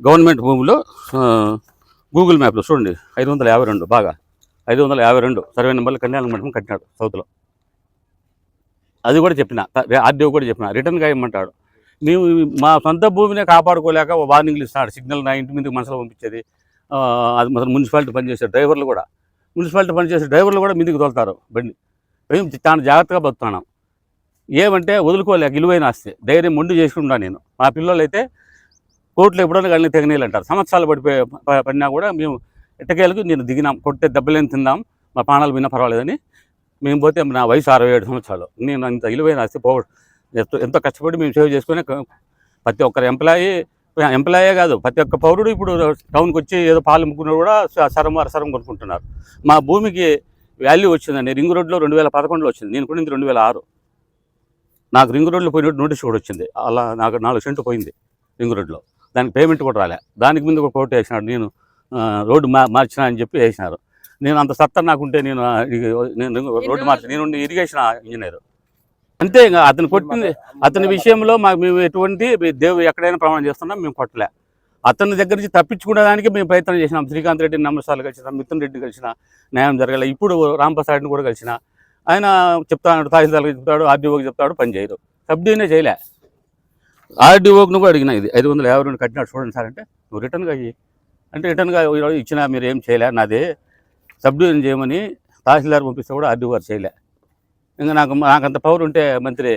Government భూమిలో Google మ్యాప్లో చూడండి 552 బాగా 552 సర్వే నెంబర్లు కళ్యాణ మండపం కట్టినాడు సౌత్లో. అది కూడా చెప్పిన ఆర్డీఓ కూడా చెప్పిన రిటర్న్గా ఇవ్వమంటాడు. మేము మా సొంత భూమినే కాపాడుకోలేక వార్నింగ్లు ఇస్తున్నాడు. సిగ్నల్ నా ఇంటి మీదకి మనసులో పంపించేది. అది మొదలు మున్సిపాలిటీ పనిచేసే డ్రైవర్లు కూడా మీదికి తోలుతారు బండి. మేము చాలా జాగ్రత్తగా బతున్నాం. ఏమంటే వదులుకోలేక విలువైన ఆస్తి ధైర్యం మొండి చేసుకుంటా నేను. మా పిల్లలు అయితే కోర్టులో ఎప్పుడైనా కానీ తెగనీళ్ళు అంటారు. సంవత్సరాలు పడినా కూడా మేము ఎట్టకేలకు నేను దిగినాం. కొట్టే దెబ్బలేని తిందాం, మా ప్రాణాలు విన్నా పర్వాలేదని మేము పోతే నా వయసు 67 సంవత్సరాలు. నేను అంత విలువైన ఆస్తి ఎంతో కష్టపడి మేము సేవ్ చేసుకుని ప్రతి ఒక్కరు ఎంప్లాయే కాదు ప్రతి ఒక్క పౌరుడు ఇప్పుడు టౌన్కి వచ్చి ఏదో పాలు అమ్ముకున్నా కూడా అరసరం కొనుక్కుంటున్నారు. మా భూమికి వాల్యూ వచ్చిందండి. రింగ్ రోడ్లో 2011లో వచ్చింది. నేను కొనింది 2006. నాకు రింగ్ రోడ్లో పోయినట్టు నోటీస్ కూడా వచ్చింది. అలా నాకు 4 సెంట్లు పోయింది రింగ్ రోడ్లో. దానికి పేమెంట్ కూడా రాలే. దానికి ముందు ఒక కోర్టు వేసినాడు. నేను రోడ్డు మార్చినా అని చెప్పి వేసినారు. నేను అంత సత్తా నాకుంటే నేను రోడ్డు మార్చి నేను ఇరిగేషన్ ఇంజనీర్ అంతే. ఇంకా అతను కొట్టింది అతని విషయంలో మేము ఎటువంటి ఎక్కడైనా ప్రమాణం చేస్తున్నాం. మేము కొట్టలే. అతని దగ్గర నుంచి తప్పించుకునేదానికి మేము ప్రయత్నం చేసినాం. శ్రీకాంత్ రెడ్డిని నమ్మసార్లు కలిసిన, మిథున్ రెడ్డిని కలిసిన, న్యాయం జరగలేదు. ఇప్పుడు రాంప్రసాద్ని కూడా కలిసిన. ఆయన చెప్తాడు, తహసీల్దార్కి చెప్తాడు, ఆర్డీఓకి చెప్తాడు, పని చేయరు. సబ్డీనే చేయలే. ఆర్డీఓకి కూడా అడిగినా ఇది 552 కట్టినాడు చూడండి సార్ అంటే, నువ్వు రిటర్న్గా ఇయ్యి అంటే రిటర్న్గా ఇచ్చినా మీరు ఏం చేయలే, నాదే సబ్డివిజన్ చేయమని తహసీల్దార్ పంపిస్తే కూడా ఆర్డీఓ గారు చేయలే. ఇంకా నాకంత పవర్ ఉంటే మంత్రి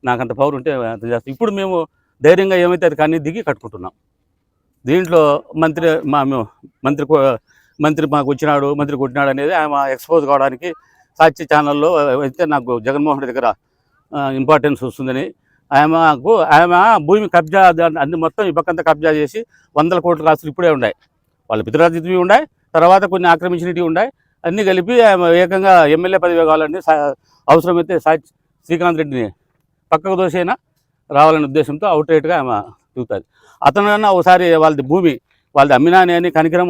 నాకంత పవర్ ఉంటే అంత చేస్తాం. ఇప్పుడు మేము ధైర్యంగా ఏమైతే అది కానీ దిగి కట్టుకుంటున్నాం. దీంట్లో మంత్రి మాకు వచ్చినాడు, మంత్రి కొట్టినాడు అనేది ఆమె ఎక్స్పోజ్ కావడానికి సాక్షి ఛానల్లో అయితే నాకు జగన్మోహన్ రెడ్డి దగ్గర ఇంపార్టెన్స్ వస్తుందని ఆమె భూమి కబ్జా అన్ని మొత్తం ఈ పక్కంతా కబ్జా చేసి 100 కోట్ల ఆస్తులు ఇప్పుడే ఉన్నాయి. వాళ్ళ పితరాతిథివి ఉన్నాయి, తర్వాత కొన్ని ఆక్రమించినవి ఉన్నాయి. అన్నీ కలిపి ఆమె ఏకంగా ఎమ్మెల్యే పదవి కావాలని అవసరమైతే శ్రీకాంత్ రెడ్డిని పక్కకు దోసైనా రావాలనే ఉద్దేశంతో అవుట్ రైట్గా ఆమె చూస్తుంది. అతనన్నా ఒకసారి వాళ్ళది అమ్మినాని అని కనికరం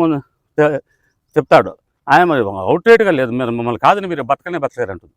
చెప్తాడు. ఆయన అవుట్ రైట్గా లేదు, మీరు మమ్మల్ని కాదని మీరు బతకలేరంటుంది.